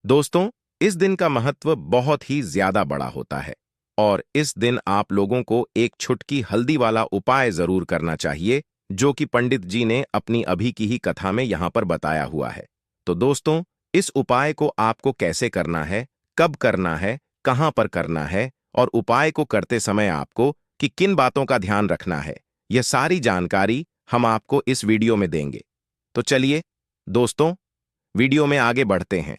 दोस्तों, इस दिन का महत्व बहुत ही ज्यादा बड़ा होता है और इस दिन आप लोगों को एक छुटकी हल्दी वाला उपाय जरूर करना चाहिए, जो कि पंडित जी ने अपनी अभी की ही कथा में यहां पर बताया हुआ है। तो दोस्तों, इस उपाय को आपको कैसे करना है, कब करना है, कहां पर करना है और उपाय को करते समय आपको कि किन बातों का ध्यान रखना है, यह सारी जानकारी हम आपको इस वीडियो में देंगे। तो चलिए दोस्तों, वीडियो में आगे बढ़ते हैं।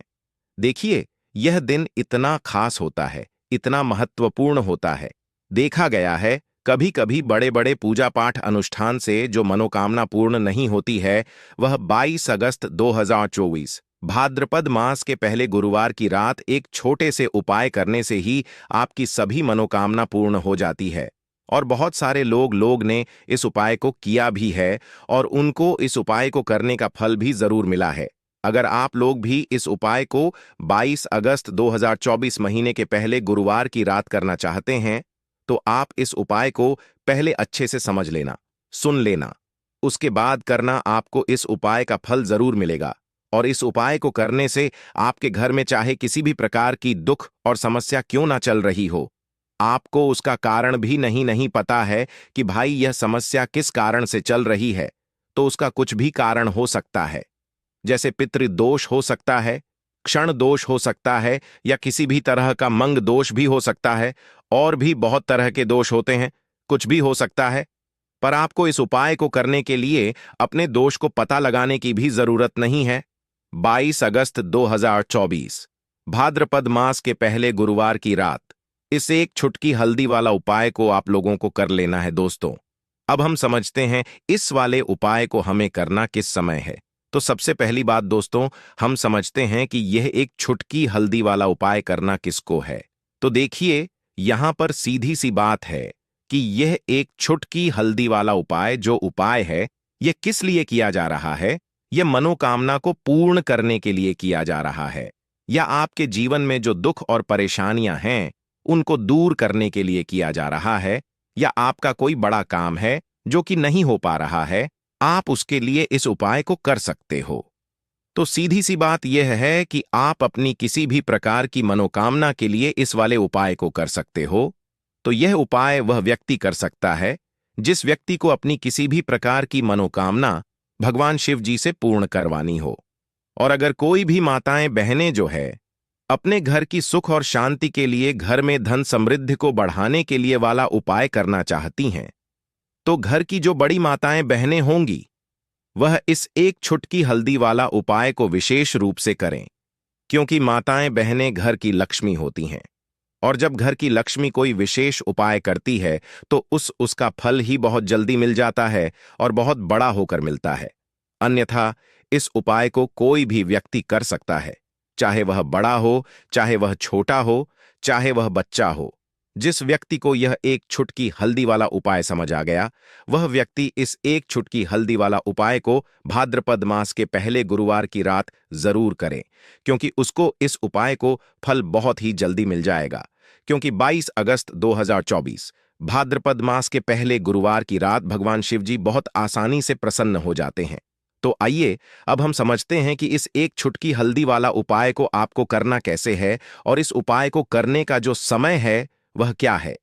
देखिए, यह दिन इतना खास होता है, इतना महत्वपूर्ण होता है। देखा गया है, कभी कभी बड़े बड़े पूजा पाठ अनुष्ठान से जो मनोकामना पूर्ण नहीं होती है, वह 22 अगस्त 2024 भाद्रपद मास के पहले गुरुवार की रात एक छोटे से उपाय करने से ही आपकी सभी मनोकामना पूर्ण हो जाती है। और बहुत सारे लोग ने इस उपाय को किया भी है और उनको इस उपाय को करने का फल भी जरूर मिला है। अगर आप लोग भी इस उपाय को 22 अगस्त 2024 महीने के पहले गुरुवार की रात करना चाहते हैं, तो आप इस उपाय को पहले अच्छे से समझ लेना, सुन लेना। उसके बाद करना, आपको इस उपाय का फल जरूर मिलेगा। और इस उपाय को करने से आपके घर में चाहे किसी भी प्रकार की दुख और समस्या क्यों ना चल रही हो, आपको उसका कारण भी नहीं पता है कि भाई यह समस्या किस कारण से चल रही है, तो उसका कुछ भी कारण हो सकता है। जैसे पितृदोष हो सकता है, क्षण दोष हो सकता है, या किसी भी तरह का मंग दोष भी हो सकता है। और भी बहुत तरह के दोष होते हैं, कुछ भी हो सकता है। पर आपको इस उपाय को करने के लिए अपने दोष को पता लगाने की भी जरूरत नहीं है। 22 अगस्त 2024 भाद्रपद मास के पहले गुरुवार की रात इस एक छुटकी हल्दी वाला उपाय को आप लोगों को कर लेना है। दोस्तों, अब हम समझते हैं इस वाले उपाय को हमें करना किस समय है। तो सबसे पहली बात दोस्तों, हम समझते हैं कि यह एक छुटकी हल्दी वाला उपाय करना किसको है। तो देखिए, यहां पर सीधी सी बात है कि यह एक छुटकी हल्दी वाला उपाय जो उपाय है, यह किस लिए किया जा रहा है। यह मनोकामना को पूर्ण करने के लिए किया जा रहा है, या आपके जीवन में जो दुख और परेशानियां हैं उनको दूर करने के लिए किया जा रहा है, या आपका कोई बड़ा काम है जो कि नहीं हो पा रहा है, आप उसके लिए इस उपाय को कर सकते हो। तो सीधी सी बात यह है कि आप अपनी किसी भी प्रकार की मनोकामना के लिए इस वाले उपाय को कर सकते हो। तो यह उपाय वह व्यक्ति कर सकता है जिस व्यक्ति को अपनी किसी भी प्रकार की मनोकामना भगवान शिव जी से पूर्ण करवानी हो। और अगर कोई भी माताएं बहनें जो है अपने घर की सुख और शांति के लिए, घर में धन समृद्धि को बढ़ाने के लिए वाला उपाय करना चाहती हैं, तो घर की जो बड़ी माताएं बहनें होंगी वह इस एक छुटकी हल्दी वाला उपाय को विशेष रूप से करें, क्योंकि माताएं बहनें घर की लक्ष्मी होती हैं। और जब घर की लक्ष्मी कोई विशेष उपाय करती है तो उसका फल ही बहुत जल्दी मिल जाता है और बहुत बड़ा होकर मिलता है। अन्यथा इस उपाय को कोई भी व्यक्ति कर सकता है, चाहे वह बड़ा हो, चाहे वह छोटा हो, चाहे वह बच्चा हो। जिस व्यक्ति को यह एक छुटकी हल्दी वाला उपाय समझ आ गया, वह व्यक्ति इस एक छुटकी हल्दी वाला उपाय को भाद्रपद मास के पहले गुरुवार की रात जरूर करें, क्योंकि उसको इस उपाय को फल बहुत ही जल्दी मिल जाएगा। क्योंकि 22 अगस्त 2024 भाद्रपद मास के पहले गुरुवार की रात भगवान शिव जी बहुत आसानी से प्रसन्न हो जाते हैं। तो आइए अब हम समझते हैं कि इस एक छुटकी हल्दी वाला उपाय को आपको करना कैसे है और इस उपाय को करने का जो समय है वह क्या है।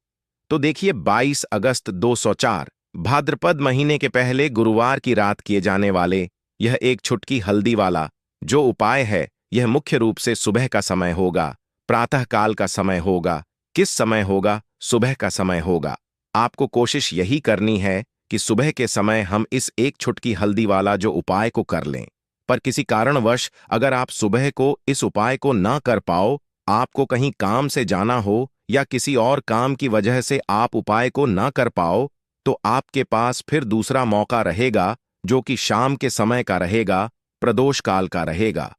तो देखिए, 22 अगस्त 204 भाद्रपद महीने के पहले गुरुवार की रात किए जाने वाले यह एक छुटकी हल्दी वाला जो उपाय है, यह मुख्य रूप से सुबह का समय होगा, प्रातः काल का समय होगा। किस समय होगा? सुबह का समय होगा। आपको कोशिश यही करनी है कि सुबह के समय हम इस एक छुटकी हल्दी वाला जो उपाय को कर लें। पर किसी कारणवश अगर आप सुबह को इस उपाय को ना कर पाओ, आपको कहीं काम से जाना हो या किसी और काम की वजह से आप उपाय को ना कर पाओ, तो आपके पास फिर दूसरा मौका रहेगा, जो कि शाम के समय का रहेगा, प्रदोष काल का रहेगा।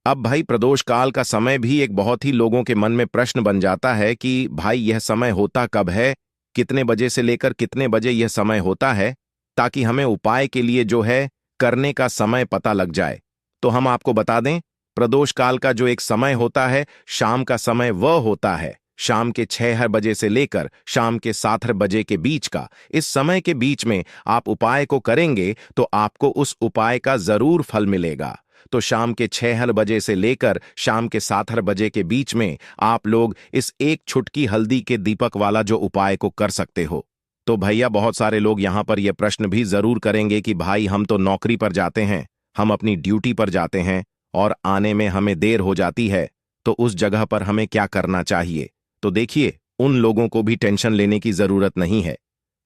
अब भाई, प्रदोष काल का समय भी एक बहुत ही लोगों के मन में प्रश्न बन जाता है कि भाई यह समय होता कब है, कितने बजे से लेकर कितने बजे यह समय होता है, ताकि हमें उपाय के लिए जो है करने का समय पता लग जाए। तो हम आपको बता दें, प्रदोष काल का जो एक समय होता है, शाम का समय वह होता है शाम के 6 बजे से लेकर शाम के 7 बजे के बीच का। इस समय के बीच में आप उपाय को करेंगे तो आपको उस उपाय का जरूर फल मिलेगा। तो शाम के 6 बजे से लेकर शाम के 7 बजे के बीच में आप लोग इस एक छुटकी हल्दी के दीपक वाला जो उपाय को कर सकते हो। तो भैया बहुत सारे लोग यहां पर यह प्रश्न भी जरूर करेंगे कि भाई हम तो नौकरी पर जाते हैं, हम अपनी ड्यूटी पर जाते हैं और आने में हमें देर हो जाती है, तो उस जगह पर हमें क्या करना चाहिए। तो देखिए, उन लोगों को भी टेंशन लेने की जरूरत नहीं है।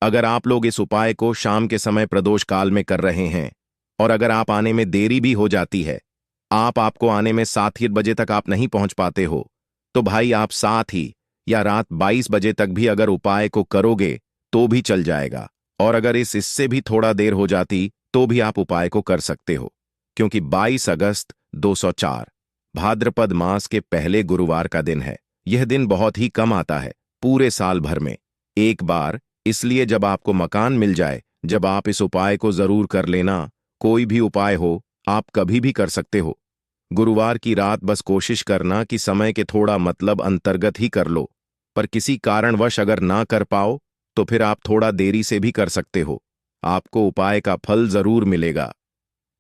अगर आप लोग इस उपाय को शाम के समय प्रदोष काल में कर रहे हैं और अगर आप आने में देरी भी हो जाती है, आपको आने में 7 बजे तक आप नहीं पहुंच पाते हो, तो भाई आप 7 ही या रात 22 बजे तक भी अगर उपाय को करोगे तो भी चल जाएगा। और अगर इससे भी थोड़ा देर हो जाती तो भी आप उपाय को कर सकते हो, क्योंकि 22 अगस्त 204 भाद्रपद मास के पहले गुरुवार का दिन है। यह दिन बहुत ही कम आता है पूरे साल भर में एक बार, इसलिए जब आपको मकान मिल जाए, जब आप इस उपाय को जरूर कर लेना। कोई भी उपाय हो, आप कभी भी कर सकते हो। गुरुवार की रात बस कोशिश करना कि समय के थोड़ा मतलब अंतर्गत ही कर लो, पर किसी कारणवश अगर ना कर पाओ तो फिर आप थोड़ा देरी से भी कर सकते हो। आपको उपाय का फल जरूर मिलेगा।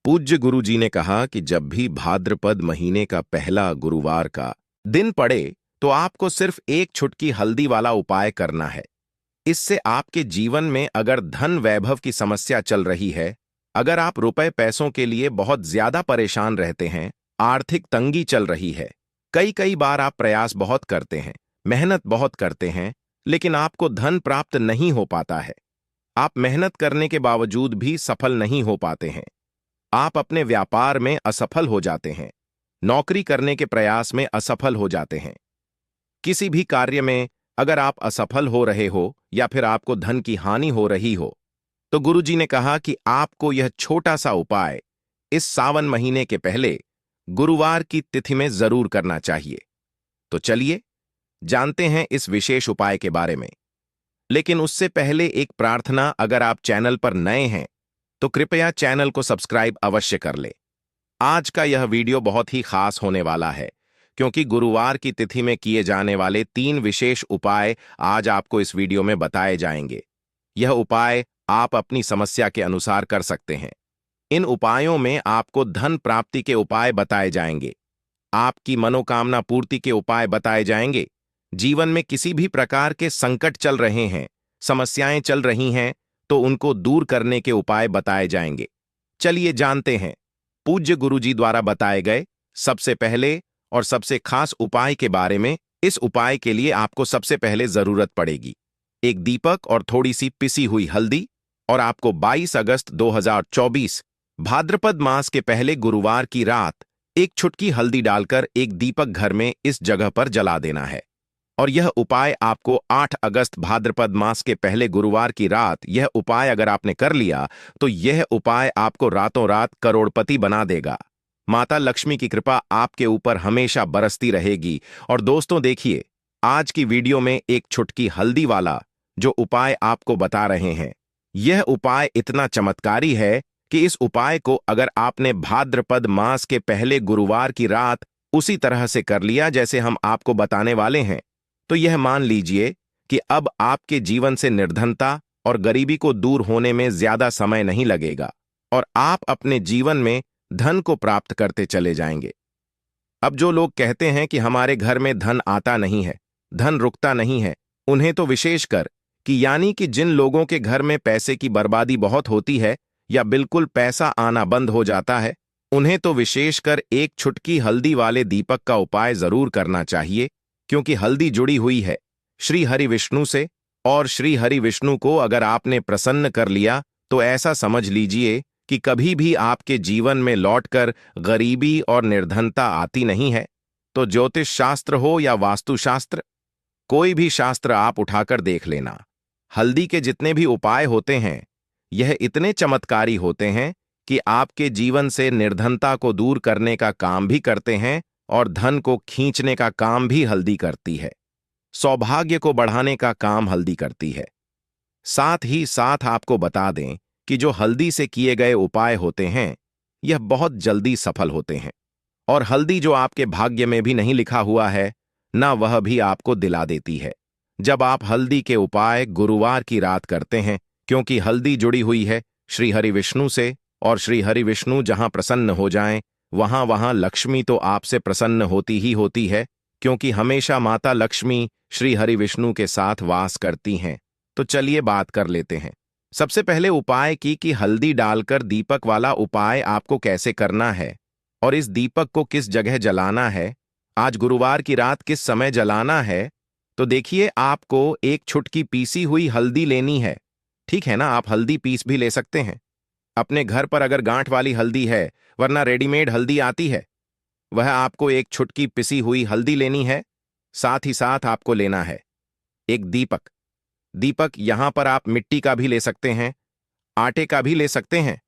पूज्य गुरु जी ने कहा कि जब भी भाद्रपद महीने का पहला गुरुवार का दिन पड़े तो आपको सिर्फ एक छुटकी हल्दी वाला उपाय करना है। इससे आपके जीवन में अगर धन वैभव की समस्या चल रही है, अगर आप रुपए पैसों के लिए बहुत ज्यादा परेशान रहते हैं, आर्थिक तंगी चल रही है, कई बार आप प्रयास बहुत करते हैं, मेहनत बहुत करते हैं, लेकिन आपको धन प्राप्त नहीं हो पाता है। आप मेहनत करने के बावजूद भी सफल नहीं हो पाते हैं। आप अपने व्यापार में असफल हो जाते हैं, नौकरी करने के प्रयास में असफल हो जाते हैं। किसी भी कार्य में अगर आप असफल हो रहे हो या फिर आपको धन की हानि हो रही हो, तो गुरुजी ने कहा कि आपको यह छोटा सा उपाय इस सावन महीने के पहले गुरुवार की तिथि में जरूर करना चाहिए। तो चलिए जानते हैं इस विशेष उपाय के बारे में। लेकिन उससे पहले एक प्रार्थना, अगर आप चैनल पर नए हैं तो कृपया चैनल को सब्सक्राइब अवश्य कर ले। आज का यह वीडियो बहुत ही खास होने वाला है, क्योंकि गुरुवार की तिथि में किए जाने वाले 3 विशेष उपाय आज आपको इस वीडियो में बताए जाएंगे। यह उपाय आप अपनी समस्या के अनुसार कर सकते हैं। इन उपायों में आपको धन प्राप्ति के उपाय बताए जाएंगे, आपकी मनोकामना पूर्ति के उपाय बताए जाएंगे। जीवन में किसी भी प्रकार के संकट चल रहे हैं, समस्याएं चल रही हैं, तो उनको दूर करने के उपाय बताए जाएंगे। चलिए जानते हैं पूज्य गुरुजी द्वारा बताए गए सबसे पहले और सबसे खास उपाय के बारे में। इस उपाय के लिए आपको सबसे पहले जरूरत पड़ेगी एक दीपक और थोड़ी सी पिसी हुई हल्दी, और आपको 22 अगस्त 2024 भाद्रपद मास के पहले गुरुवार की रात एक छुटकी हल्दी डालकर एक दीपक घर में इस जगह पर जला देना है। और यह उपाय आपको 8 अगस्त भाद्रपद मास के पहले गुरुवार की रात, यह उपाय अगर आपने कर लिया तो यह उपाय आपको रातों रात करोड़पति बना देगा। माता लक्ष्मी की कृपा आपके ऊपर हमेशा बरसती रहेगी। और दोस्तों देखिए, आज की वीडियो में एक छुटकी हल्दी वाला जो उपाय आपको बता रहे हैं, यह उपाय इतना चमत्कारी है कि इस उपाय को अगर आपने भाद्रपद मास के पहले गुरुवार की रात उसी तरह से कर लिया जैसे हम आपको बताने वाले हैं, तो यह मान लीजिए कि अब आपके जीवन से निर्धनता और गरीबी को दूर होने में ज्यादा समय नहीं लगेगा और आप अपने जीवन में धन को प्राप्त करते चले जाएंगे। अब जो लोग कहते हैं कि हमारे घर में धन आता नहीं है, धन रुकता नहीं है, उन्हें तो विशेषकर कि यानी कि जिन लोगों के घर में पैसे की बर्बादी बहुत होती है या बिल्कुल पैसा आना बंद हो जाता है, उन्हें तो विशेषकर एक छुटकी हल्दी वाले दीपक का उपाय जरूर करना चाहिए, क्योंकि हल्दी जुड़ी हुई है श्री हरि विष्णु से, और श्री हरि विष्णु को अगर आपने प्रसन्न कर लिया तो ऐसा समझ लीजिए कि कभी भी आपके जीवन में लौटकर गरीबी और निर्धनता आती नहीं है। तो ज्योतिष शास्त्र हो या वास्तुशास्त्र, कोई भी शास्त्र आप उठाकर देख लेना, हल्दी के जितने भी उपाय होते हैं यह इतने चमत्कारी होते हैं कि आपके जीवन से निर्धनता को दूर करने का काम भी करते हैं और धन को खींचने का काम भी हल्दी करती है, सौभाग्य को बढ़ाने का काम हल्दी करती है। साथ ही साथ आपको बता दें कि जो हल्दी से किए गए उपाय होते हैं यह बहुत जल्दी सफल होते हैं, और हल्दी जो आपके भाग्य में भी नहीं लिखा हुआ है ना, वह भी आपको दिला देती है जब आप हल्दी के उपाय गुरुवार की रात करते हैं, क्योंकि हल्दी जुड़ी हुई है श्री हरि विष्णु से, और श्री हरि विष्णु जहां प्रसन्न हो जाएं वहां वहां लक्ष्मी तो आपसे प्रसन्न होती ही होती है, क्योंकि हमेशा माता लक्ष्मी श्री हरि विष्णु के साथ वास करती हैं। तो चलिए बात कर लेते हैं। सबसे पहले उपाय की कि हल्दी डालकर दीपक वाला उपाय आपको कैसे करना है और इस दीपक को किस जगह जलाना है, आज गुरुवार की रात किस समय जलाना है। तो देखिए, आपको एक छुटकी पीसी हुई हल्दी लेनी है। ठीक है ना, आप हल्दी पीस भी ले सकते हैं अपने घर पर अगर गांठ वाली हल्दी है, वरना रेडीमेड हल्दी आती है। वह आपको एक छुटकी पिसी हुई हल्दी लेनी है। साथ ही साथ आपको लेना है एक दीपक। दीपक यहां पर आप मिट्टी का भी ले सकते हैं, आटे का भी ले सकते हैं।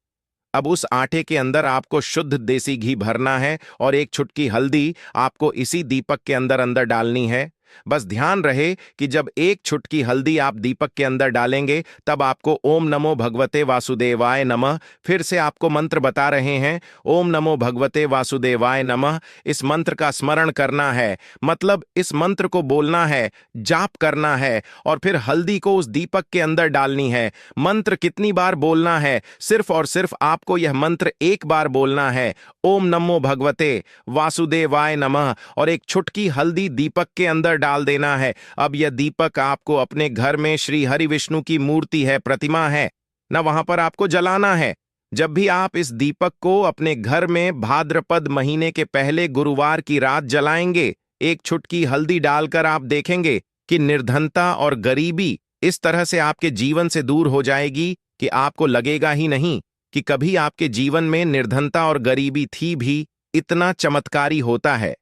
अब उस आटे के अंदर आपको शुद्ध देसी घी भरना है और एक छुटकी हल्दी आपको इसी दीपक के अंदर अंदर डालनी है। बस ध्यान रहे कि जब एक छुटकी हल्दी आप दीपक के अंदर डालेंगे, तब आपको ओम नमो भगवते वासुदेवाय नमः, फिर से आपको मंत्र बता रहे हैं, ओम नमो भगवते वासुदेवाय नमः, इस मंत्र का स्मरण करना है। मतलब इस मंत्र को बोलना है, जाप करना है और फिर हल्दी को उस दीपक के अंदर डालनी है। मंत्र कितनी बार बोलना है? सिर्फ और सिर्फ आपको यह मंत्र एक बार बोलना है, ओम नमो भगवते वासुदेवाय नमः, और एक छुटकी हल्दी दीपक के अंदर डाल देना है। अब यह दीपक आपको अपने घर में श्री हरि विष्णु की मूर्ति है, प्रतिमा है ना, वहां पर आपको जलाना है। जब भी आप इस दीपक को अपने घर में भाद्रपद महीने के पहले गुरुवार की रात जलाएंगे, एक छुटकी हल्दी डालकर आप देखेंगे कि निर्धनता और गरीबी इस तरह से आपके जीवन से दूर हो जाएगी कि आपको लगेगा ही नहीं कि कभी आपके जीवन में निर्धनता और गरीबी थी भी। इतना चमत्कारी होता है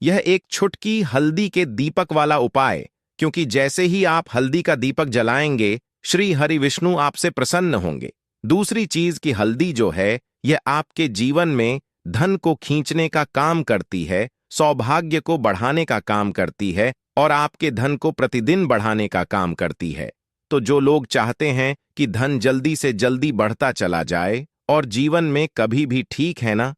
यह एक छुटकी हल्दी के दीपक वाला उपाय, क्योंकि जैसे ही आप हल्दी का दीपक जलाएंगे, श्री हरि विष्णु आपसे प्रसन्न होंगे। दूसरी चीज की हल्दी जो है, यह आपके जीवन में धन को खींचने का काम करती है, सौभाग्य को बढ़ाने का काम करती है और आपके धन को प्रतिदिन बढ़ाने का काम करती है। तो जो लोग चाहते हैं कि धन जल्दी से जल्दी बढ़ता चला जाए और जीवन में कभी भी, ठीक है ना,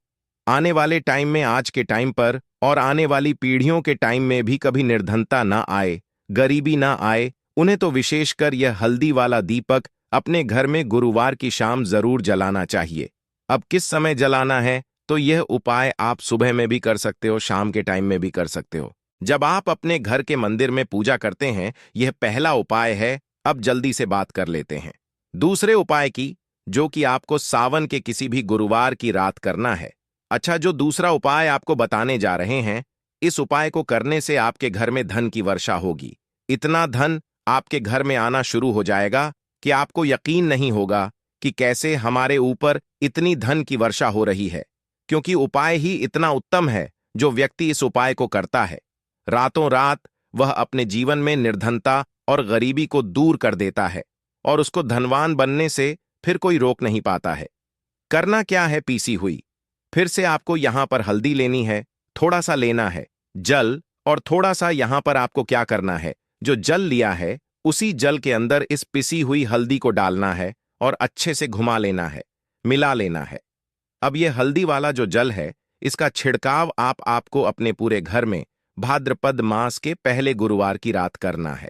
आने वाले टाइम में, आज के टाइम पर और आने वाली पीढ़ियों के टाइम में भी कभी निर्धनता ना आए, गरीबी ना आए, उन्हें तो विशेषकर यह हल्दी वाला दीपक अपने घर में गुरुवार की शाम जरूर जलाना चाहिए। अब किस समय जलाना है? तो यह उपाय आप सुबह में भी कर सकते हो, शाम के टाइम में भी कर सकते हो, जब आप अपने घर के मंदिर में पूजा करते हैं। यह पहला उपाय है। अब जल्दी से बात कर लेते हैं दूसरे उपाय की, जो कि आपको सावन के किसी भी गुरुवार की रात करना है। अच्छा, जो दूसरा उपाय आपको बताने जा रहे हैं, इस उपाय को करने से आपके घर में धन की वर्षा होगी। इतना धन आपके घर में आना शुरू हो जाएगा कि आपको यकीन नहीं होगा कि कैसे हमारे ऊपर इतनी धन की वर्षा हो रही है, क्योंकि उपाय ही इतना उत्तम है। जो व्यक्ति इस उपाय को करता है, रातों रात वह अपने जीवन में निर्धनता और गरीबी को दूर कर देता है और उसको धनवान बनने से फिर कोई रोक नहीं पाता है। करना क्या है? पीसी हुई, फिर से आपको यहां पर हल्दी लेनी है, थोड़ा सा लेना है जल, और थोड़ा सा यहां पर आपको क्या करना है, जो जल लिया है उसी जल के अंदर इस पिसी हुई हल्दी को डालना है और अच्छे से घुमा लेना है, मिला लेना है। अब यह हल्दी वाला जो जल है, इसका छिड़काव आपको अपने पूरे घर में भाद्रपद मास के पहले गुरुवार की रात करना है।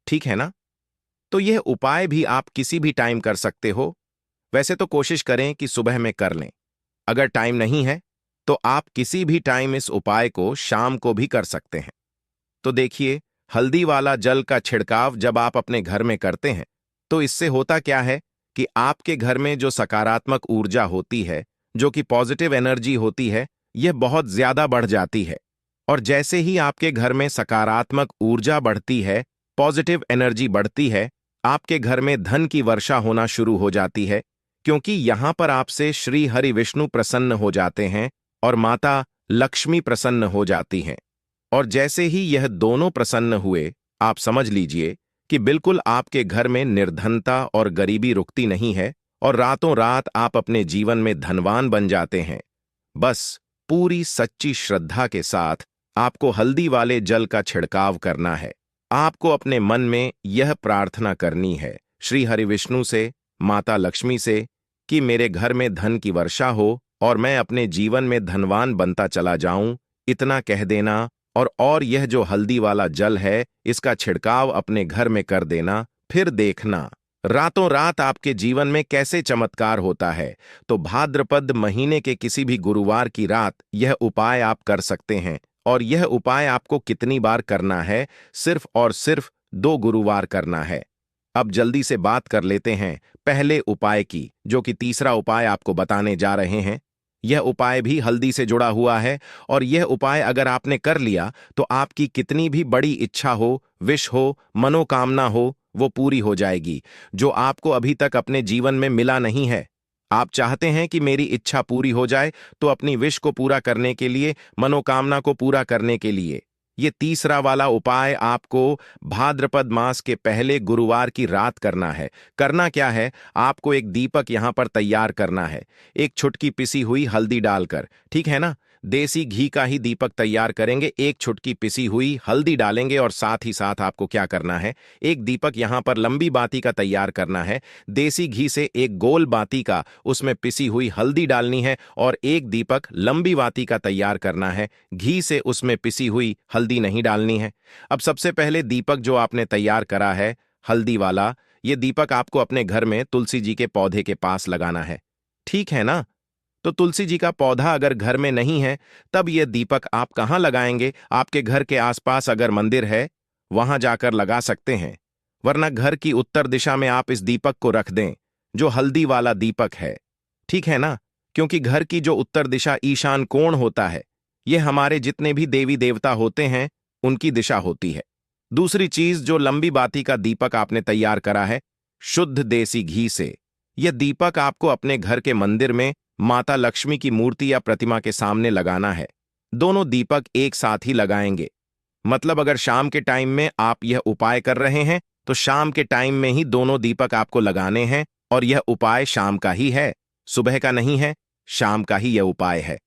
ठीक है ना? तो यह उपाय भी आप किसी भी टाइम कर सकते हो। वैसे तो कोशिश करें कि सुबह में कर लें। अगर टाइम नहीं है तो आप किसी भी टाइम इस उपाय को शाम को भी कर सकते हैं। तो देखिए, हल्दी वाला जल का छिड़काव जब आप अपने घर में करते हैं, तो इससे होता क्या है कि आपके घर में जो सकारात्मक ऊर्जा होती है, जो कि पॉजिटिव एनर्जी होती है, यह बहुत ज्यादा बढ़ जाती है। और जैसे ही आपके घर में सकारात्मक ऊर्जा बढ़ती है, पॉजिटिव एनर्जी बढ़ती है, आपके घर में धन की वर्षा होना शुरू हो जाती है, क्योंकि यहां पर आपसे श्री हरि विष्णु प्रसन्न हो जाते हैं और माता लक्ष्मी प्रसन्न हो जाती हैं। और जैसे ही यह दोनों प्रसन्न हुए, आप समझ लीजिए कि बिल्कुल आपके घर में निर्धनता और गरीबी रुकती नहीं है और रातों रात आप अपने जीवन में धनवान बन जाते हैं। बस पूरी सच्ची श्रद्धा के साथ आपको हल्दी वाले जल का छिड़काव करना है। आपको अपने मन में यह प्रार्थना करनी है श्री हरि विष्णु से, माता लक्ष्मी से, कि मेरे घर में धन की वर्षा हो और मैं अपने जीवन में धनवान बनता चला जाऊं। इतना कह देना और यह जो हल्दी वाला जल है, इसका छिड़काव अपने घर में कर देना। फिर देखना, रातों रात आपके जीवन में कैसे चमत्कार होता है। तो भाद्रपद महीने के किसी भी गुरुवार की रात यह उपाय आप कर सकते हैं। और यह उपाय आपको कितनी बार करना है? सिर्फ और सिर्फ 2 गुरुवार करना है। अब जल्दी से बात कर लेते हैं पहले उपाय की, जो कि तीसरा उपाय आपको बताने जा रहे हैं। यह उपाय भी हल्दी से जुड़ा हुआ है। और यह उपाय अगर आपने कर लिया तो आपकी कितनी भी बड़ी इच्छा हो, विश हो, मनोकामना हो, वो पूरी हो जाएगी, जो आपको अभी तक अपने जीवन में मिला नहीं है। आप चाहते हैं कि मेरी इच्छा पूरी हो जाए, तो अपनी विश को पूरा करने के लिए, मनोकामना को पूरा करने के लिए ये तीसरा वाला उपाय आपको भाद्रपद मास के पहले गुरुवार की रात करना है। करना क्या है? आपको एक दीपक यहां पर तैयार करना है, एक छुटकी पिसी हुई हल्दी डालकर, ठीक है ना? देसी घी का ही दीपक तैयार करेंगे, एक छुटकी पिसी हुई हल्दी डालेंगे और साथ ही साथ आपको क्या करना है, एक दीपक यहां पर लंबी बाती का तैयार करना है। देसी घी से एक गोल बाती का, उसमें पिसी हुई हल्दी डालनी है और एक दीपक लंबी बाती का तैयार करना है। घी से उसमें पिसी हुई हल्दी नहीं डालनी है। अब सबसे पहले दीपक जो आपने तैयार करा है हल्दी वाला, ये दीपक आपको अपने घर में तुलसी जी के पौधे के पास लगाना है, ठीक है ना? तो तुलसी जी का पौधा अगर घर में नहीं है, तब यह दीपक आप कहाँ लगाएंगे? आपके घर के आसपास अगर मंदिर है, वहां जाकर लगा सकते हैं। वरना घर की उत्तर दिशा में आप इस दीपक को रख दें, जो हल्दी वाला दीपक है, ठीक है ना? क्योंकि घर की जो उत्तर दिशा ईशान कोण होता है, यह हमारे जितने भी देवी देवता होते हैं उनकी दिशा होती है। दूसरी चीज, जो लंबी बाती का दीपक आपने तैयार करा है शुद्ध देसी घी से, यह दीपक आपको अपने घर के मंदिर में माता लक्ष्मी की मूर्ति या प्रतिमा के सामने लगाना है। दोनों दीपक एक साथ ही लगाएंगे। मतलब अगर शाम के टाइम में आप यह उपाय कर रहे हैं, तो शाम के टाइम में ही दोनों दीपक आपको लगाने हैं। और यह उपाय शाम का ही है, सुबह का नहीं है, शाम का ही यह उपाय है।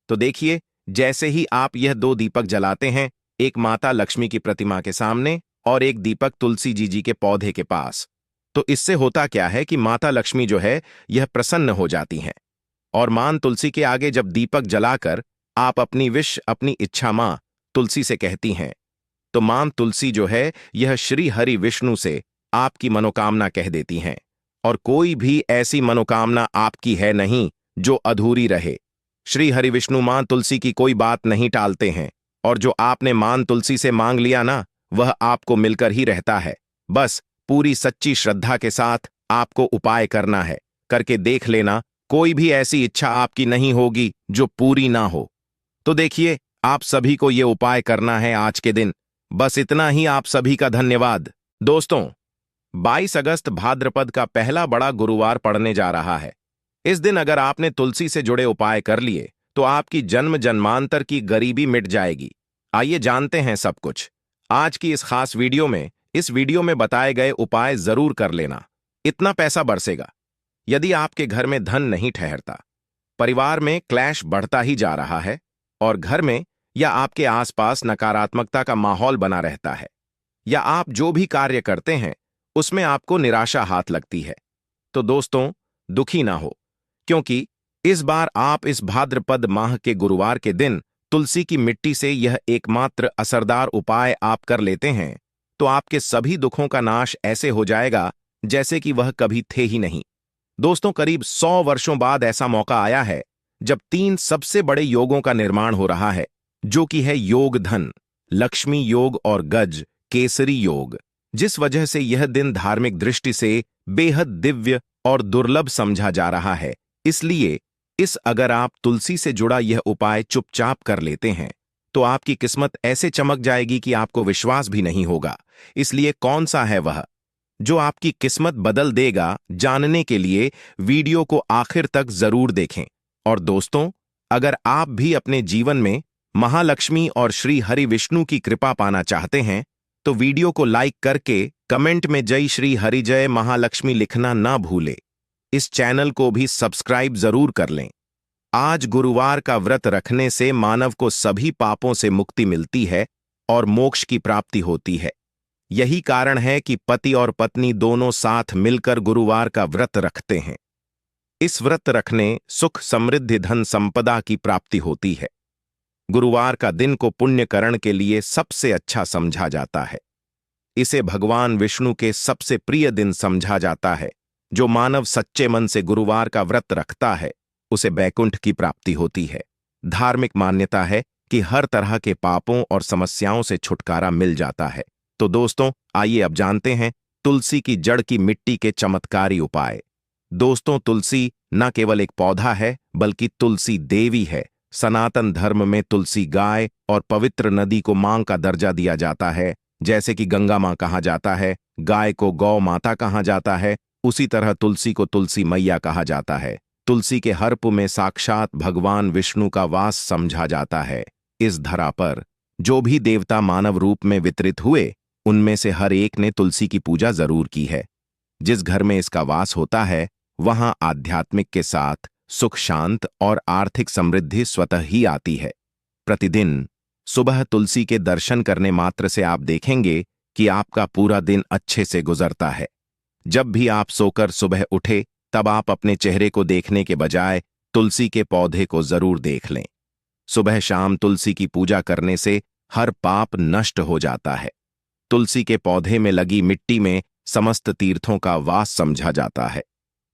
तो देखिए, जैसे ही आप यह 2 दीपक जलाते हैं, एक माता लक्ष्मी की प्रतिमा के सामने और एक दीपक तुलसी जी के पौधे के पास, तो इससे होता क्या है कि माता लक्ष्मी जो है यह प्रसन्न हो जाती हैं। और मां तुलसी के आगे जब दीपक जलाकर आप अपनी विश, अपनी इच्छा मां तुलसी से कहती हैं, तो मां तुलसी जो है यह श्री हरि विष्णु से आपकी मनोकामना कह देती हैं। और कोई भी ऐसी मनोकामना आपकी है नहीं जो अधूरी रहे। श्री हरि विष्णु मां तुलसी की कोई बात नहीं टालते हैं। और जो आपने मां तुलसी से मांग लिया ना, वह आपको मिलकर ही रहता है। बस पूरी सच्ची श्रद्धा के साथ आपको उपाय करना है। करके देख लेना, कोई भी ऐसी इच्छा आपकी नहीं होगी जो पूरी ना हो। तो देखिए, आप सभी को यह उपाय करना है आज के दिन। बस इतना ही। आप सभी का धन्यवाद। दोस्तों, 22 अगस्त भाद्रपद का पहला बड़ा गुरुवार पड़ने जा रहा है। इस दिन अगर आपने तुलसी से जुड़े उपाय कर लिए, तो आपकी जन्म जन्मांतर की गरीबी मिट जाएगी। आइए जानते हैं सब कुछ आज की इस खास वीडियो में। इस वीडियो में बताए गए उपाय जरूर कर लेना, इतना पैसा बरसेगा। यदि आपके घर में धन नहीं ठहरता, परिवार में क्लैश बढ़ता ही जा रहा है, और घर में या आपके आसपास नकारात्मकता का माहौल बना रहता है, या आप जो भी कार्य करते हैं उसमें आपको निराशा हाथ लगती है, तो दोस्तों दुखी ना हो, क्योंकि इस बार आप इस भाद्रपद माह के गुरुवार के दिन तुलसी की मिट्टी से यह एकमात्र असरदार उपाय आप कर लेते हैं, तो आपके सभी दुखों का नाश ऐसे हो जाएगा जैसे कि वह कभी थे ही नहीं। दोस्तों, करीब 100 वर्षों बाद ऐसा मौका आया है जब 3 सबसे बड़े योगों का निर्माण हो रहा है, जो कि है योग धन, लक्ष्मी योग और गज केसरी योग। जिस वजह से यह दिन धार्मिक दृष्टि से बेहद दिव्य और दुर्लभ समझा जा रहा है। इसलिए अगर आप तुलसी से जुड़ा यह उपाय चुपचाप कर लेते हैं, तो आपकी किस्मत ऐसे चमक जाएगी कि आपको विश्वास भी नहीं होगा। इसलिए कौन सा है वह जो आपकी किस्मत बदल देगा? जानने के लिए वीडियो को आखिर तक जरूर देखें। और दोस्तों, अगर आप भी अपने जीवन में महालक्ष्मी और श्री हरि विष्णु की कृपा पाना चाहते हैं, तो वीडियो को लाइक करके कमेंट में जय श्री हरि जय महालक्ष्मी लिखना ना भूले। इस चैनल को भी सब्सक्राइब जरूर कर लें। आज गुरुवार का व्रत रखने से मानव को सभी पापों से मुक्ति मिलती है और मोक्ष की प्राप्ति होती है। यही कारण है कि पति और पत्नी दोनों साथ मिलकर गुरुवार का व्रत रखते हैं। इस व्रत रखने सुख, समृद्धि, धन संपदा की प्राप्ति होती है। गुरुवार का दिन को पुण्यकरण के लिए सबसे अच्छा समझा जाता है। इसे भगवान विष्णु के सबसे प्रिय दिन समझा जाता है। जो मानव सच्चे मन से गुरुवार का व्रत रखता है उसे बैकुंठ की प्राप्ति होती है। धार्मिक मान्यता है कि हर तरह के पापों और समस्याओं से छुटकारा मिल जाता है। तो दोस्तों, आइए अब जानते हैं तुलसी की जड़ की मिट्टी के चमत्कारी उपाय। दोस्तों, तुलसी न केवल एक पौधा है बल्कि तुलसी देवी है। सनातन धर्म में तुलसी गाय और पवित्र नदी को मां का दर्जा दिया जाता है। जैसे कि गंगा मां कहा जाता है, गाय को गौ माता कहा जाता है, उसी तरह तुलसी को तुलसी मैया कहा जाता है। तुलसी के हर्प में साक्षात भगवान विष्णु का वास समझा जाता है। इस धरा पर जो भी देवता मानव रूप में वितरित हुए उनमें से हर एक ने तुलसी की पूजा जरूर की है। जिस घर में इसका वास होता है वहां आध्यात्मिक के साथ सुख शांत और आर्थिक समृद्धि स्वतः ही आती है। प्रतिदिन सुबह तुलसी के दर्शन करने मात्र से आप देखेंगे कि आपका पूरा दिन अच्छे से गुजरता है। जब भी आप सोकर सुबह उठे तब आप अपने चेहरे को देखने के बजाय तुलसी के पौधे को जरूर देख लें। सुबह शाम तुलसी की पूजा करने से हर पाप नष्ट हो जाता है। तुलसी के पौधे में लगी मिट्टी में समस्त तीर्थों का वास समझा जाता है।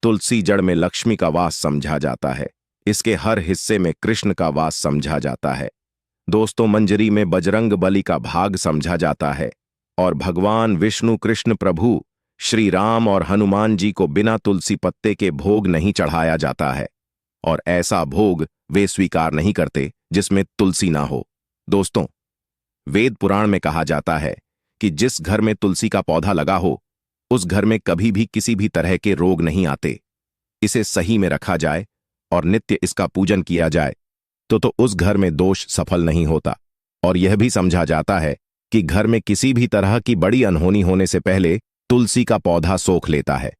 तुलसी जड़ में लक्ष्मी का वास समझा जाता है। इसके हर हिस्से में कृष्ण का वास समझा जाता है। दोस्तों, मंजरी में बजरंग बली का भाग समझा जाता है और भगवान विष्णु, कृष्ण प्रभु, श्री राम और हनुमान जी को बिना तुलसी पत्ते के भोग नहीं चढ़ाया जाता है और ऐसा भोग वे स्वीकार नहीं करते जिसमें तुलसी ना हो। दोस्तों, वेद पुराण में कहा जाता है कि जिस घर में तुलसी का पौधा लगा हो उस घर में कभी भी किसी भी तरह के रोग नहीं आते। इसे सही में रखा जाए और नित्य इसका पूजन किया जाए तो उस घर में दोष सफल नहीं होता। और यह भी समझा जाता है कि घर में किसी भी तरह की बड़ी अनहोनी होने से पहले तुलसी का पौधा सोख लेता है,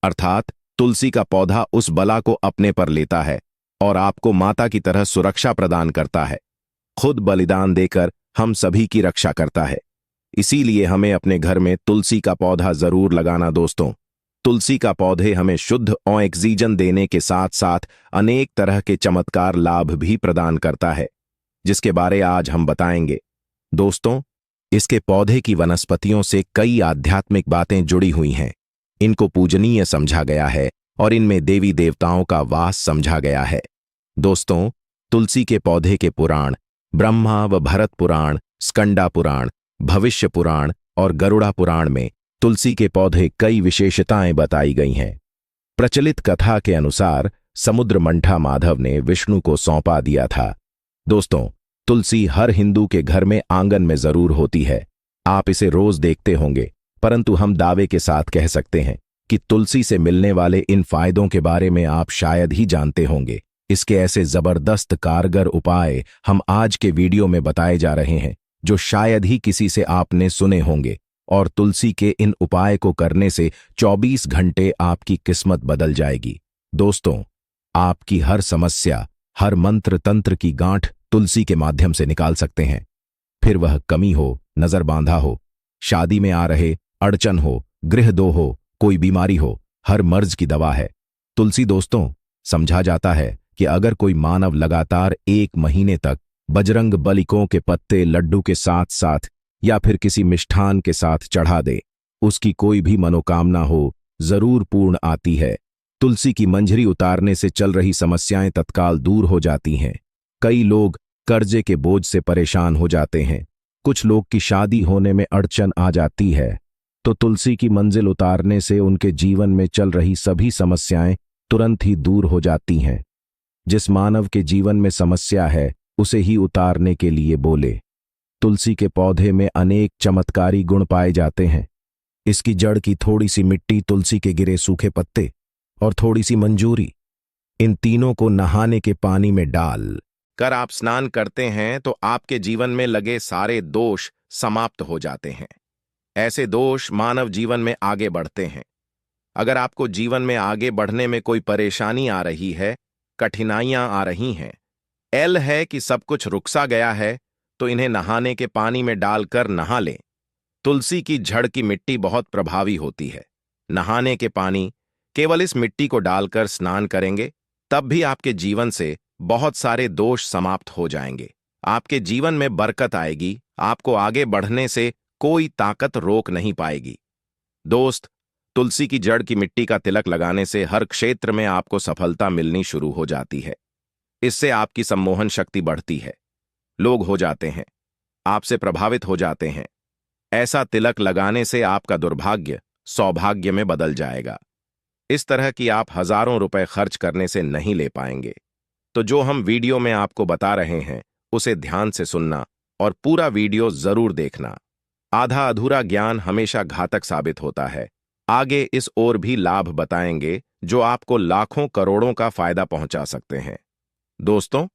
अर्थात तुलसी का पौधा उस बला को अपने पर लेता है और आपको माता की तरह सुरक्षा प्रदान करता है। खुद बलिदान देकर हम सभी की रक्षा करता है। इसीलिए हमें अपने घर में तुलसी का पौधा जरूर लगाना। दोस्तों, तुलसी का पौधे हमें शुद्ध ऑक्सीजन देने के साथ साथ अनेक तरह के चमत्कार लाभ भी प्रदान करता है, जिसके बारे आज हम बताएंगे। दोस्तों, इसके पौधे की वनस्पतियों से कई आध्यात्मिक बातें जुड़ी हुई हैं। इनको पूजनीय समझा गया है और इनमें देवी देवताओं का वास समझा गया है। दोस्तों, तुलसी के पौधे के पुराण ब्रह्मा व भरत पुराण, स्कंदा पुराण, भविष्य पुराण और गरुड़ा पुराण में तुलसी के पौधे कई विशेषताएं बताई गई हैं। प्रचलित कथा के अनुसार समुद्र मंठा माधव ने विष्णु को सौंपा दिया था। दोस्तों, तुलसी हर हिंदू के घर में आंगन में जरूर होती है। आप इसे रोज देखते होंगे, परंतु हम दावे के साथ कह सकते हैं कि तुलसी से मिलने वाले इन फायदों के बारे में आप शायद ही जानते होंगे। इसके ऐसे जबरदस्त कारगर उपाय हम आज के वीडियो में बताए जा रहे हैं जो शायद ही किसी से आपने सुने होंगे। और तुलसी के इन उपाय को करने से 24 घंटे आपकी किस्मत बदल जाएगी। दोस्तों, आपकी हर समस्या, हर मंत्र तंत्र की गांठ तुलसी के माध्यम से निकाल सकते हैं। फिर वह कमी हो, नजर बांधा हो, शादी में आ रहे अड़चन हो, गृह दो हो, कोई बीमारी हो, हर मर्ज की दवा है तुलसी। दोस्तों, समझा जाता है कि अगर कोई मानव लगातार 1 महीने तक बजरंग बलिकों के पत्ते लड्डू के साथ साथ या फिर किसी मिष्ठान के साथ चढ़ा दे, उसकी कोई भी मनोकामना हो जरूर पूर्ण आती है। तुलसी की मंजरी उतारने से चल रही समस्याएं तत्काल दूर हो जाती हैं। कई लोग कर्जे के बोझ से परेशान हो जाते हैं। कुछ लोग की शादी होने में अड़चन आ जाती है, तो तुलसी की मंजिल उतारने से उनके जीवन में चल रही सभी समस्याएं तुरंत ही दूर हो जाती हैं। जिस मानव के जीवन में समस्या है उसे ही उतारने के लिए बोले। तुलसी के पौधे में अनेक चमत्कारी गुण पाए जाते हैं। इसकी जड़ की थोड़ी सी मिट्टी, तुलसी के गिरे सूखे पत्ते और थोड़ी सी मंजूरी, इन तीनों को नहाने के पानी में डाल कर आप स्नान करते हैं तो आपके जीवन में लगे सारे दोष समाप्त हो जाते हैं। ऐसे दोष मानव जीवन में आगे बढ़ते हैं। अगर आपको जीवन में आगे बढ़ने में कोई परेशानी आ रही है, कठिनाइयां आ रही हैं, एल है कि सब कुछ रुकसा गया है, तो इन्हें नहाने के पानी में डालकर नहा लें। तुलसी की जड़ की मिट्टी बहुत प्रभावी होती है। नहाने के पानी केवल इस मिट्टी को डालकर स्नान करेंगे तब भी आपके जीवन से बहुत सारे दोष समाप्त हो जाएंगे। आपके जीवन में बरकत आएगी। आपको आगे बढ़ने से कोई ताकत रोक नहीं पाएगी। दोस्त, तुलसी की जड़ की मिट्टी का तिलक लगाने से हर क्षेत्र में आपको सफलता मिलनी शुरू हो जाती है। इससे आपकी सम्मोहन शक्ति बढ़ती है, लोग हो जाते हैं, आपसे प्रभावित हो जाते हैं। ऐसा तिलक लगाने से आपका दुर्भाग्य सौभाग्य में बदल जाएगा। इस तरह की आप हजारों रुपए खर्च करने से नहीं ले पाएंगे। तो जो हम वीडियो में आपको बता रहे हैं उसे ध्यान से सुनना और पूरा वीडियो जरूर देखना। आधा अधूरा ज्ञान हमेशा घातक साबित होता है। आगे इस ओर भी लाभ बताएंगे जो आपको लाखों करोड़ों का फायदा पहुंचा सकते हैं। दोस्तों,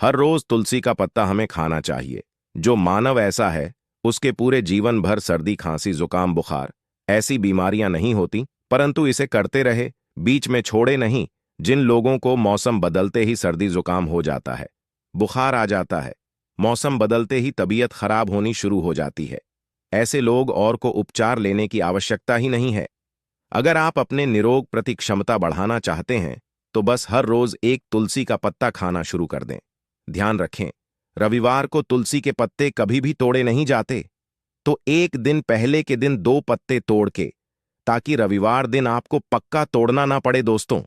हर रोज तुलसी का पत्ता हमें खाना चाहिए। जो मानव ऐसा है उसके पूरे जीवन भर सर्दी, खांसी, जुकाम, बुखार ऐसी बीमारियां नहीं होती, परंतु इसे करते रहे, बीच में छोड़े नहीं। जिन लोगों को मौसम बदलते ही सर्दी जुकाम हो जाता है, बुखार आ जाता है, मौसम बदलते ही तबीयत खराब होनी शुरू हो जाती है, ऐसे लोग और को उपचार लेने की आवश्यकता ही नहीं है। अगर आप अपने निरोग प्रति क्षमता बढ़ाना चाहते हैं तो बस हर रोज एक तुलसी का पत्ता खाना शुरू कर दें। ध्यान रखें, रविवार को तुलसी के पत्ते कभी भी तोड़े नहीं जाते, तो एक दिन पहले के दिन 2 पत्ते तोड़ के, ताकि रविवार दिन आपको पक्का तोड़ना ना पड़े। दोस्तों,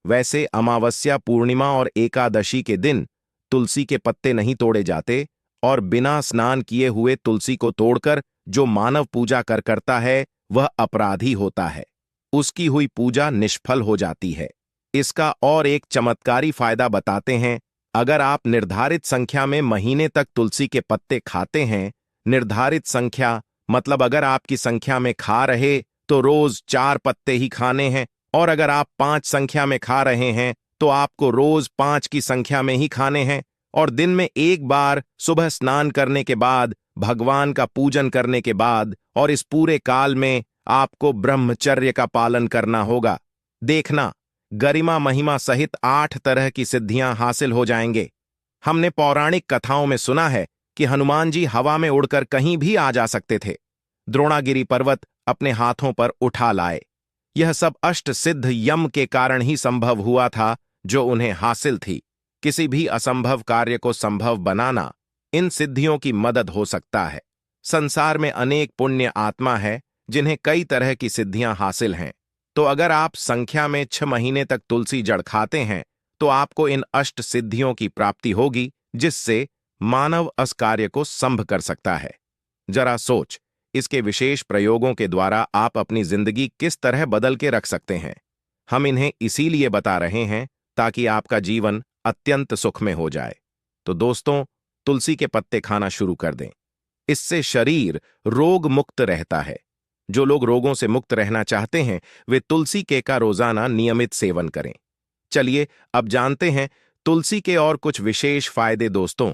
वैसे अमावस्या, पूर्णिमा और एकादशी के दिन तुलसी के पत्ते नहीं तोड़े जाते, और बिना स्नान किए हुए तुलसी को तोड़कर जो मानव पूजा करता है वह अपराधी होता है, उसकी हुई पूजा निष्फल हो जाती है। इसका और एक चमत्कारी फायदा बताते हैं। अगर आप निर्धारित संख्या में महीने तक तुलसी के पत्ते खाते हैं, निर्धारित संख्या मतलब अगर आपकी संख्या में खा रहे तो रोज 4 पत्ते ही खाने हैं, और अगर आप 5 संख्या में खा रहे हैं तो आपको रोज 5 की संख्या में ही खाने हैं, और दिन में एक बार सुबह स्नान करने के बाद, भगवान का पूजन करने के बाद, और इस पूरे काल में आपको ब्रह्मचर्य का पालन करना होगा। देखना, गरिमा महिमा सहित 8 तरह की सिद्धियां हासिल हो जाएंगे। हमने पौराणिक कथाओं में सुना है कि हनुमान जी हवा में उड़कर कहीं भी आ जा सकते थे, द्रोणागिरी पर्वत अपने हाथों पर उठा लाए। यह सब अष्ट सिद्ध यम के कारण ही संभव हुआ था जो उन्हें हासिल थी। किसी भी असंभव कार्य को संभव बनाना इन सिद्धियों की मदद हो सकता है। संसार में अनेक पुण्य आत्मा है जिन्हें कई तरह की सिद्धियां हासिल हैं। तो अगर आप संख्या में 6 महीने तक तुलसी जड़ खाते हैं तो आपको इन अष्ट सिद्धियों की प्राप्ति होगी, जिससे मानव अस कार्य को संभ कर सकता है। जरा सोच, इसके विशेष प्रयोगों के द्वारा आप अपनी जिंदगी किस तरह बदल के रख सकते हैं। हम इन्हें इसीलिए बता रहे हैं ताकि आपका जीवन अत्यंत सुखमय हो जाए। तो दोस्तों, तुलसी के पत्ते खाना शुरू कर दें। इससे शरीर रोग मुक्त रहता है। जो लोग रोगों से मुक्त रहना चाहते हैं वे तुलसी के का रोजाना नियमित सेवन करें। चलिए अब जानते हैं तुलसी के और कुछ विशेष फायदे। दोस्तों,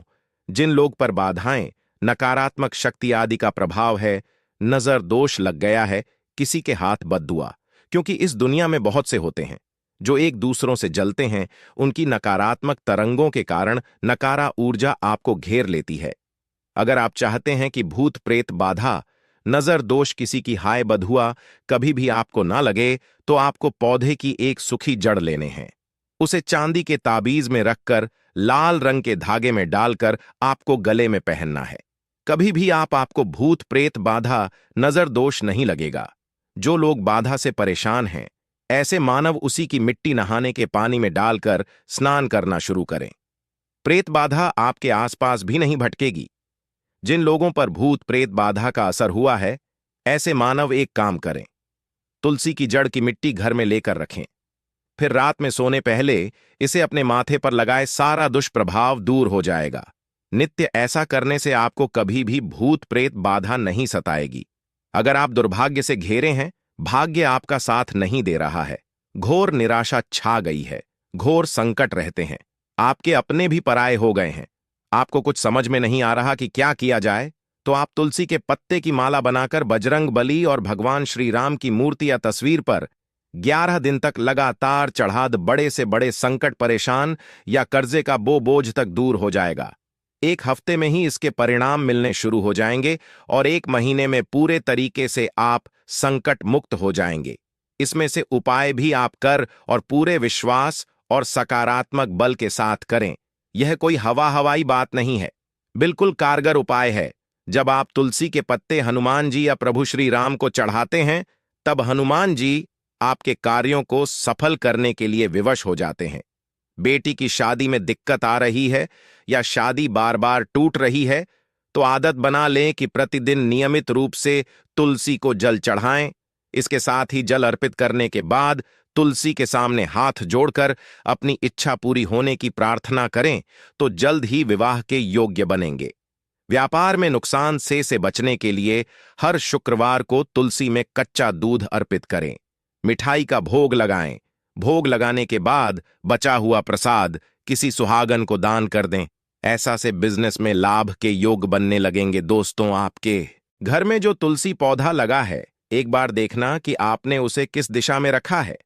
जिन लोग पर बाधाएं, नकारात्मक शक्ति आदि का प्रभाव है, नजर दोष लग गया है, किसी के हाथ बद्दुआ, क्योंकि इस दुनिया में बहुत से होते हैं जो एक दूसरों से जलते हैं, उनकी नकारात्मक तरंगों के कारण नकारा ऊर्जा आपको घेर लेती है। अगर आप चाहते हैं कि भूत प्रेत बाधा, नजर दोष, किसी की हाय बधुआ कभी भी आपको ना लगे, तो आपको पौधे की एक सूखी जड़ लेने हैं। उसे चांदी के ताबीज में रखकर लाल रंग के धागे में डालकर आपको गले में पहनना है। कभी भी आपको भूत प्रेत बाधा, नजर दोष नहीं लगेगा। जो लोग बाधा से परेशान हैं, ऐसे मानव उसी की मिट्टी नहाने के पानी में डालकर स्नान करना शुरू करें। प्रेत बाधा आपके आसपास भी नहीं भटकेगी। जिन लोगों पर भूत प्रेत बाधा का असर हुआ है, ऐसे मानव एक काम करें, तुलसी की जड़ की मिट्टी घर में लेकर रखें। फिर रात में सोने पहले इसे अपने माथे पर लगाए, सारा दुष्प्रभाव दूर हो जाएगा। नित्य ऐसा करने से आपको कभी भी भूत प्रेत बाधा नहीं सताएगी। अगर आप दुर्भाग्य से घेरे हैं, भाग्य आपका साथ नहीं दे रहा है, घोर निराशा छा गई है, घोर संकट रहते हैं, आपके अपने भी पराये हो गए हैं, आपको कुछ समझ में नहीं आ रहा कि क्या किया जाए, तो आप तुलसी के पत्ते की माला बनाकर बजरंग बली और भगवान श्री राम की मूर्ति या तस्वीर पर 11 दिन तक लगातार चढ़ा द। बड़े से बड़े संकट, परेशान या कर्जे का बोझ तक दूर हो जाएगा। 1 हफ्ते में ही इसके परिणाम मिलने शुरू हो जाएंगे और 1 महीने में पूरे तरीके से आप संकट मुक्त हो जाएंगे। इसमें से उपाय भी आप कर और पूरे विश्वास और सकारात्मक बल के साथ करें। यह कोई हवाई बात नहीं है, बिल्कुल कारगर उपाय है जब आप तुलसी के पत्ते हनुमान जी या प्रभु श्री राम को चढ़ाते हैं, तब हनुमान जी आपके कार्यों को सफल करने के लिए विवश हो जाते हैं। बेटी की शादी में दिक्कत आ रही है या शादी बार बार टूट रही है, तो आदत बना लें कि प्रतिदिन नियमित रूप से तुलसी को जल चढ़ाएं। इसके साथ ही जल अर्पित करने के बाद तुलसी के सामने हाथ जोड़कर अपनी इच्छा पूरी होने की प्रार्थना करें, तो जल्द ही विवाह के योग्य बनेंगे। व्यापार में नुकसान से बचने के लिए हर शुक्रवार को तुलसी में कच्चा दूध अर्पित करें। मिठाई का भोग लगाएं। भोग लगाने के बाद बचा हुआ प्रसाद किसी सुहागन को दान कर दें। ऐसा से बिजनेस में लाभ के योग बनने लगेंगे। दोस्तों, आपके घर में जो तुलसी पौधा लगा है, एक बार देखना कि आपने उसे किस दिशा में रखा है।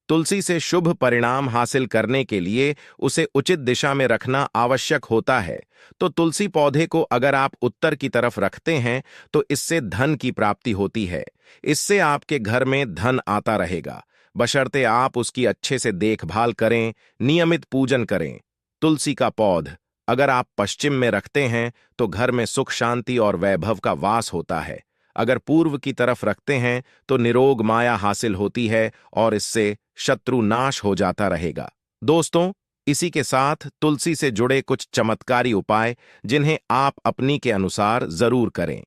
तुलसी से शुभ परिणाम हासिल करने के लिए उसे उचित दिशा में रखना आवश्यक होता है। तो तुलसी पौधे को अगर आप उत्तर की तरफ रखते हैं, तो इससे धन की प्राप्ति होती है। इससे आपके घर में धन आता रहेगा, बशर्ते आप उसकी अच्छे से देखभाल करें, नियमित पूजन करें। तुलसी का पौध अगर आप पश्चिम में रखते हैं, तो घर में सुख शांति और वैभव का वास होता है। अगर पूर्व की तरफ रखते हैं, तो निरोग माया हासिल होती है और इससे शत्रु नाश हो जाता रहेगा। दोस्तों, इसी के साथ तुलसी से जुड़े कुछ चमत्कारी उपाय जिन्हें आप अपनी के अनुसार जरूर करें।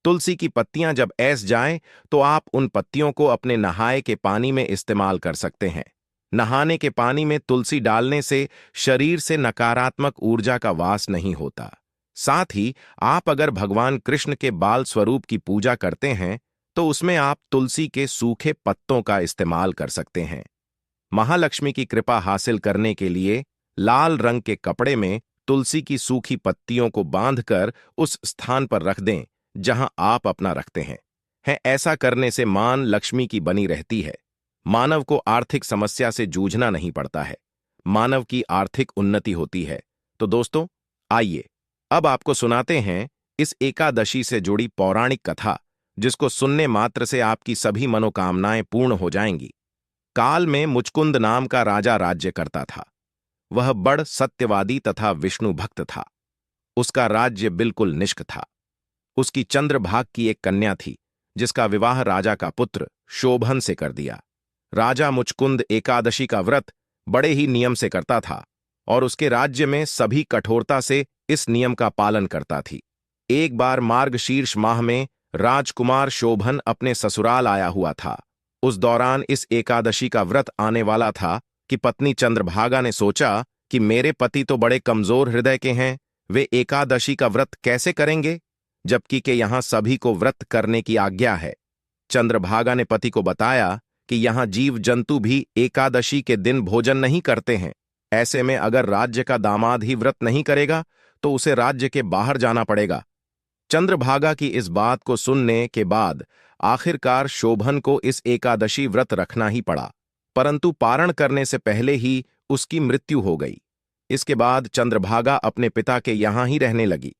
तुलसी की पत्तियां जब ऐस जाएं, तो आप उन पत्तियों को अपने नहाए के पानी में इस्तेमाल कर सकते हैं। नहाने के पानी में तुलसी डालने से शरीर से नकारात्मक ऊर्जा का वास नहीं होता। साथ ही आप अगर भगवान कृष्ण के बाल स्वरूप की पूजा करते हैं, तो उसमें आप तुलसी के सूखे पत्तों का इस्तेमाल कर सकते हैं। महालक्ष्मी की कृपा हासिल करने के लिए लाल रंग के कपड़े में तुलसी की सूखी पत्तियों को बांधकर उस स्थान पर रख दें जहां आप अपना रखते हैं। ऐसा करने से मान लक्ष्मी की बनी रहती है। मानव को आर्थिक समस्या से जूझना नहीं पड़ता है। मानव की आर्थिक उन्नति होती है। तो दोस्तों, आइए अब आपको सुनाते हैं इस एकादशी से जुड़ी पौराणिक कथा, जिसको सुनने मात्र से आपकी सभी मनोकामनाएं पूर्ण हो जाएंगी। काल में मुचकुंद नाम का राजा राज्य करता था। वह बड़ सत्यवादी तथा विष्णु भक्त था। उसका राज्य बिल्कुल निष्क था। उसकी चंद्रभाग की एक कन्या थी, जिसका विवाह राजा का पुत्र शोभन से कर दिया। राजा मुचकुंद एकादशी का व्रत बड़े ही नियम से करता था और उसके राज्य में सभी कठोरता से इस नियम का पालन करता थी। एक बार मार्गशीर्ष माह में राजकुमार शोभन अपने ससुराल आया हुआ था। उस दौरान इस एकादशी का व्रत आने वाला था कि पत्नी चंद्रभागा ने सोचा कि मेरे पति तो बड़े कमजोर हृदय के हैं, वे एकादशी का व्रत कैसे करेंगे, जबकि के यहां सभी को व्रत करने की आज्ञा है। चंद्रभागा ने पति को बताया कि यहां जीव जंतु भी एकादशी के दिन भोजन नहीं करते हैं। ऐसे में अगर राज्य का दामाद ही व्रत नहीं करेगा, तो उसे राज्य के बाहर जाना पड़ेगा। चंद्रभागा की इस बात को सुनने के बाद आखिरकार शोभन को इस एकादशी व्रत रखना ही पड़ा, परंतु पारण करने से पहले ही उसकी मृत्यु हो गई। इसके बाद चंद्रभागा अपने पिता के यहां ही रहने लगी।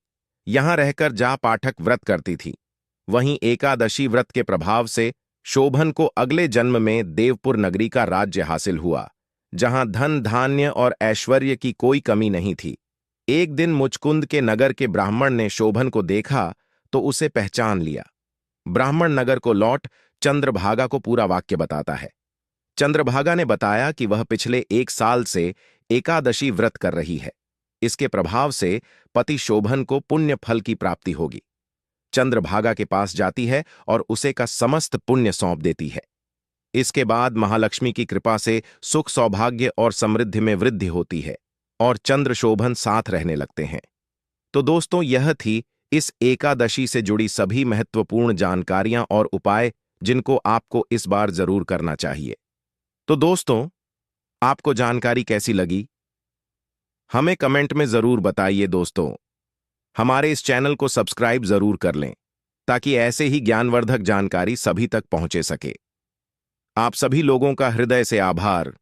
यहां रहकर जा पाठक व्रत करती थी। वहीं एकादशी व्रत के प्रभाव से शोभन को अगले जन्म में देवपुर नगरी का राज्य हासिल हुआ, जहां धन धान्य और ऐश्वर्य की कोई कमी नहीं थी। एक दिन मुचकुंद के नगर के ब्राह्मण ने शोभन को देखा तो उसे पहचान लिया। ब्राह्मण नगर को लौट चंद्रभागा को पूरा वाक्य बताता है। चंद्रभागा ने बताया कि वह पिछले 1 साल से एकादशी व्रत कर रही है। इसके प्रभाव से पति शोभन को पुण्य फल की प्राप्ति होगी। चंद्रभागा के पास जाती है और उसे का समस्त पुण्य सौंप देती है। इसके बाद महालक्ष्मी की कृपा से सुख सौभाग्य और समृद्धि में वृद्धि होती है और चंद्र शोभन साथ रहने लगते हैं। तो दोस्तों, यह थी इस एकादशी से जुड़ी सभी महत्वपूर्ण जानकारियां और उपाय, जिनको आपको इस बार जरूर करना चाहिए। तो दोस्तों, आपको जानकारी कैसी लगी, हमें कमेंट में जरूर बताइए। दोस्तों, हमारे इस चैनल को सब्सक्राइब जरूर कर लें, ताकि ऐसे ही ज्ञानवर्धक जानकारी सभी तक पहुंचे सके। आप सभी लोगों का हृदय से आभार।